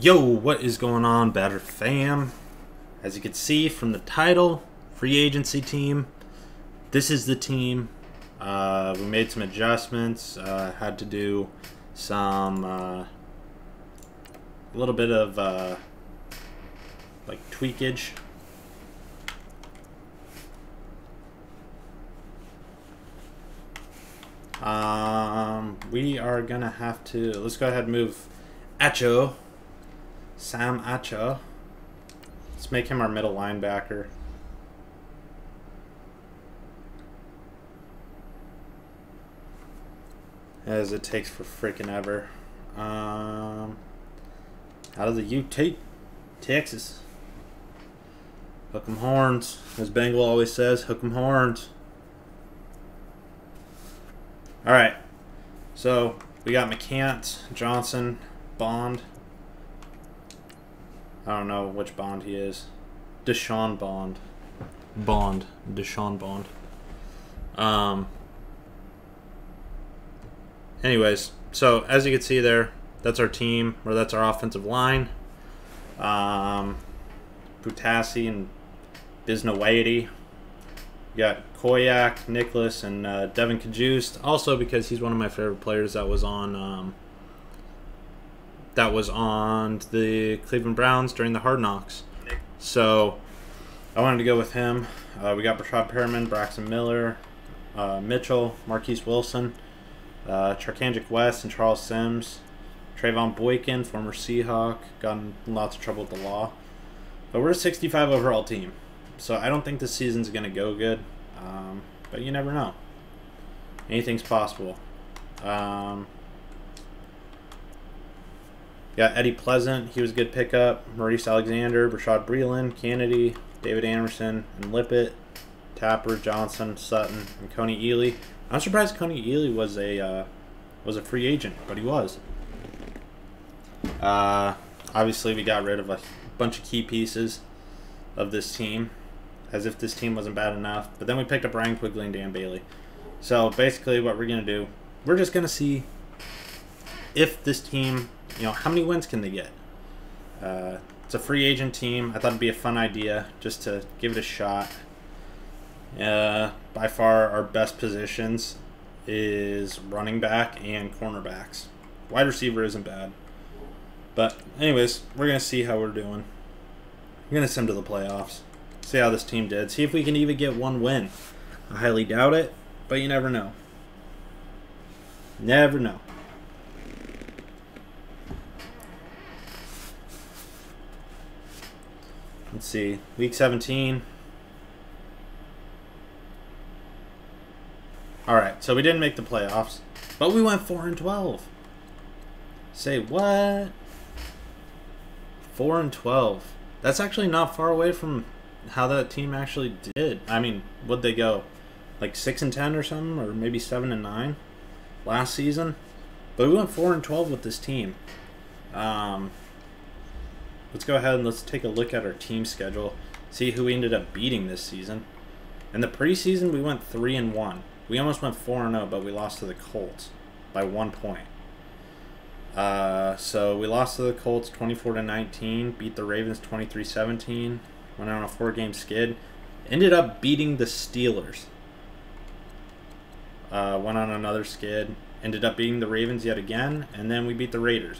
Yo, what is going on, Batter fam? As you can see from the title, free agency team. This is the team. We made some adjustments. Had to do some a little bit of like tweakage. We are gonna have to. Let's go ahead and move Acho. Sam Acho. Let's make him our middle linebacker. As it takes for freaking ever. Out of the UT, Texas. Hook 'em horns. As Bengal always says, hook 'em horns. Alright. So, we got McCant, Johnson, Bond. I don't know which Bond he is. Deshaun Bond. Deshaun Bond. Anyways, so as you can see there, that's our team, or that's our offensive line. Butassi and Bisnawaity. We got Koyak, Nicholas, and Devin Kajust. Also because he's one of my favorite players that was on the Cleveland Browns during the Hard Knocks. So I wanted to go with him. We got Brashad Perriman, Braxton Miller, Mitchell, Marquise Wilson, Charkanjic West, and Charles Sims. Trayvon Boykin, former Seahawk, got in lots of trouble with the law. But we're a 65 overall team. So I don't think this season's going to go good. But you never know. Anything's possible. Got Eddie Pleasant. He was a good pickup. Maurice Alexander, Rashad Breeland, Kennedy, David Anderson, and Lippett, Tapper, Johnson, Sutton, and Coney Ely. I'm surprised Coney Ely was a free agent, but he was. Obviously, we got rid of a bunch of key pieces of this team, as if this team wasn't bad enough. But then we picked up Ryan Quigley and Dan Bailey. So basically, what we're gonna do, we're just gonna see if this team, how many wins can they get? It's a free agent team. I thought it'd be a fun idea just to give it a shot. By far, our best positions is running back and cornerbacks. Wide receiver isn't bad. But anyways, we're going to see how we're doing. We're going to send to the playoffs. See how this team did. See if we can even get one win. I highly doubt it, but you never know. Never know. Let's see. Week 17. Alright, so we didn't make the playoffs, but we went 4-12. Say what? 4-12. That's actually not far away from how that team actually did. I mean, what'd they go? Like 6-10 or something, or maybe 7-9 last season? But we went 4-12 with this team. Let's go ahead and let's take a look at our team schedule. See who we ended up beating this season. In the preseason, we went 3-1. We almost went 4-0, but we lost to the Colts by 1 point. So we lost to the Colts 24-19, beat the Ravens 23-17, went on a 4-game skid, ended up beating the Steelers. Went on another skid, ended up beating the Ravens yet again, and then we beat the Raiders.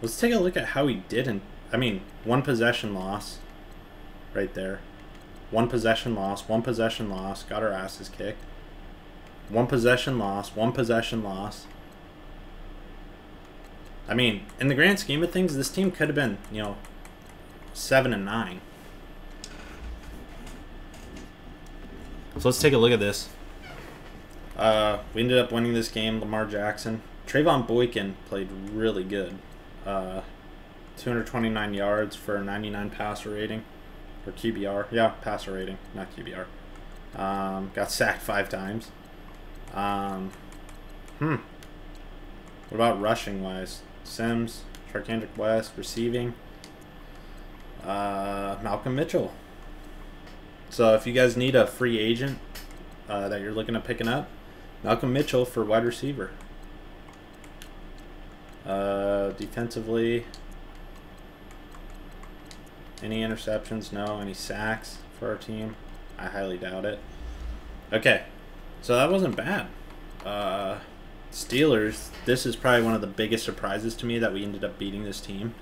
Let's take a look at how we did. One possession loss right there. One possession loss, got our asses kicked. One possession loss. In the grand scheme of things, this team could have been, 7-9. So let's take a look at this. We ended up winning this game, Lamar Jackson. Trayvon Boykin played really good. 229 yards for a 99 passer rating. Or QBR. Yeah, passer rating, not QBR. Got sacked 5 times. What about rushing-wise? Sims, Charkanjic West, receiving. Malcolm Mitchell. So if you guys need a free agent that you're looking at picking up, Malcolm Mitchell for wide receiver. Defensively, any interceptions? No. Any sacks for our team? I highly doubt it. Okay, so that wasn't bad. Steelers, this is probably one of the biggest surprises to me that we ended up beating this team.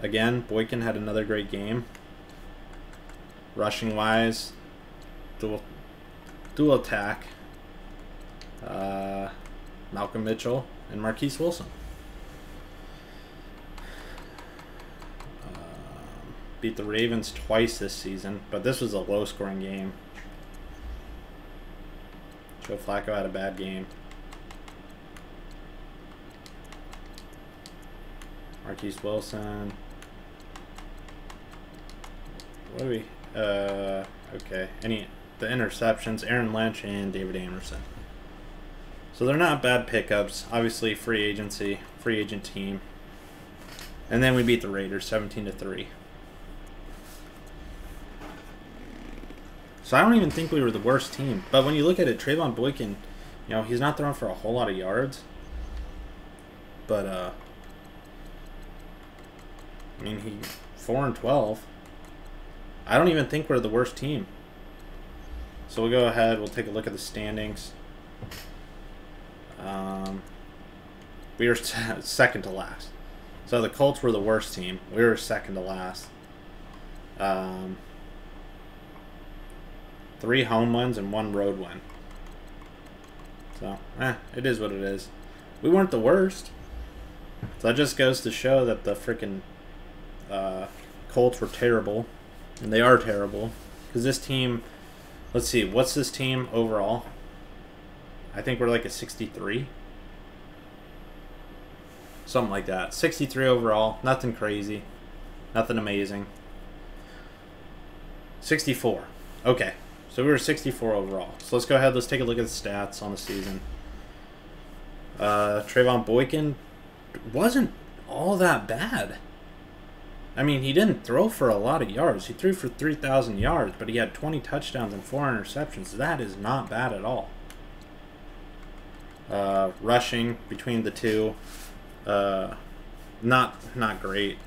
Again, Boykin had another great game. Rushing wise, dual attack. Malcolm Mitchell and Marquise Wilson. Beat the Ravens twice this season, but this was a low-scoring game. Joe Flacco had a bad game. Marquise Wilson. What do we... okay. The interceptions, Aaron Lynch and David Amerson. So they're not bad pickups. Obviously, free agent team. And then we beat the Raiders 17-3. So I don't even think we were the worst team. But when you look at it, Trayvon Boykin, he's not throwing for a whole lot of yards. But, I mean, he 4-12. I don't even think we're the worst team. So we'll go ahead. We'll take a look at the standings. We were second to last. So the Colts were the worst team. We were second to last. 3 home wins and 1 road win. So, it is what it is. We weren't the worst. So that just goes to show that the freaking Colts were terrible. And they are terrible. Because this team, let's see, what's this team overall? I think we're like a 63. Something like that. 63 overall. Nothing crazy. Nothing amazing. 64. Okay. So we were 64 overall. So let's go ahead. Let's take a look at the stats on the season. Trayvon Boykin wasn't all that bad. I mean, he didn't throw for a lot of yards. He threw for 3,000 yards, but he had 20 touchdowns and 4 interceptions. That is not bad at all. Rushing between the two, not great.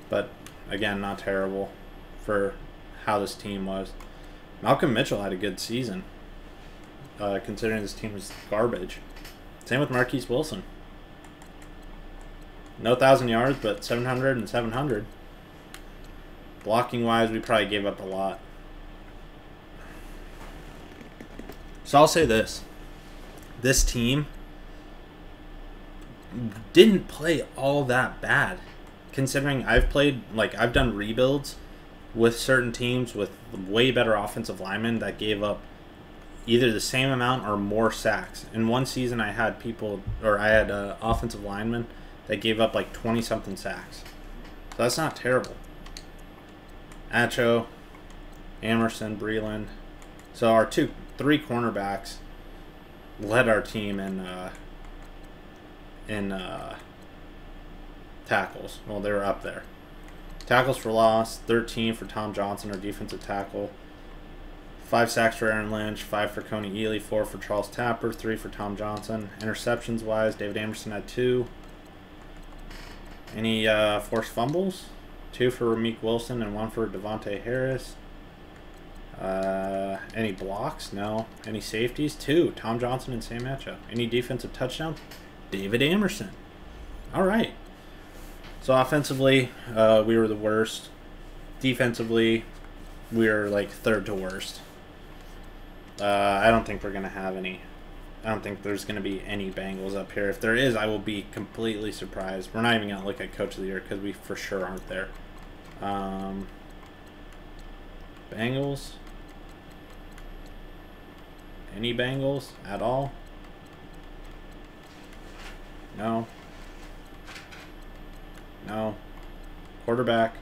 But again, not terrible for how this team was. Malcolm Mitchell had a good season, considering this team was garbage. Same with Marquise Wilson. No 1,000 yards, but 700 and 700. Blocking wise, we probably gave up a lot. So I'll say this. This team didn't play all that bad. Considering I've done rebuilds with certain teams with way better offensive linemen that gave up either the same amount or more sacks. In one season, I had offensive linemen that gave up like 20-something sacks. So that's not terrible. Acho, Amerson, Breland. So our 3 cornerbacks led our team in tackles. Well, they were up there. Tackles for loss, 13 for Tom Johnson, our defensive tackle. 5 sacks for Aaron Lynch, 5 for Coney Ely, 4 for Charles Tapper, 3 for Tom Johnson. Interceptions wise, David Amerson had 2. Any forced fumbles? 2 for Rameek Wilson and 1 for Devontae Harris. Any blocks? No. Any safeties? 2. Tom Johnson and Sam Acho. Any defensive touchdowns? David Amerson. All right. So offensively, we were the worst. Defensively, we were like 3rd to worst. I don't think we're going to have any. I don't think there's going to be any Bengals up here. If there is, I will be completely surprised. We're not even going to look at Coach of the Year because we for sure aren't there. Bengals? Any Bengals at all? No. No. Quarterback?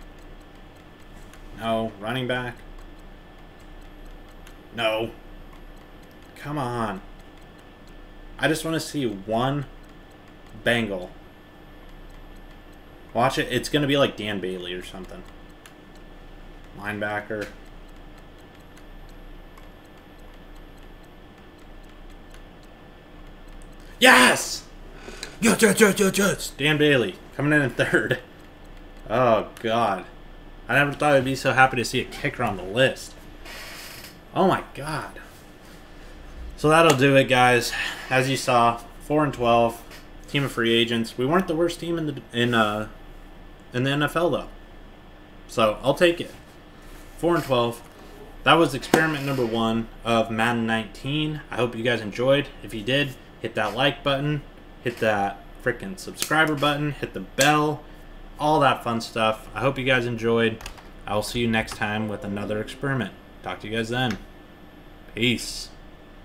No. Running back? No. Come on. I just want to see one Bengal. Watch it. It's going to be like Dan Bailey or something. Linebacker. Yes! Yes, yes, yes, yes, yes! Dan Bailey coming in third. Oh, God. I never thought I'd be so happy to see a kicker on the list. Oh, my God. So that'll do it, guys. As you saw, 4-12, team of free agents. We weren't the worst team in the NFL, though. So I'll take it. 4-12. That was experiment number 1 of Madden 19. I hope you guys enjoyed. If you did, hit that like button, hit that freaking subscriber button, hit the bell, all that fun stuff. I hope you guys enjoyed. I will see you next time with another experiment. Talk to you guys then. Peace.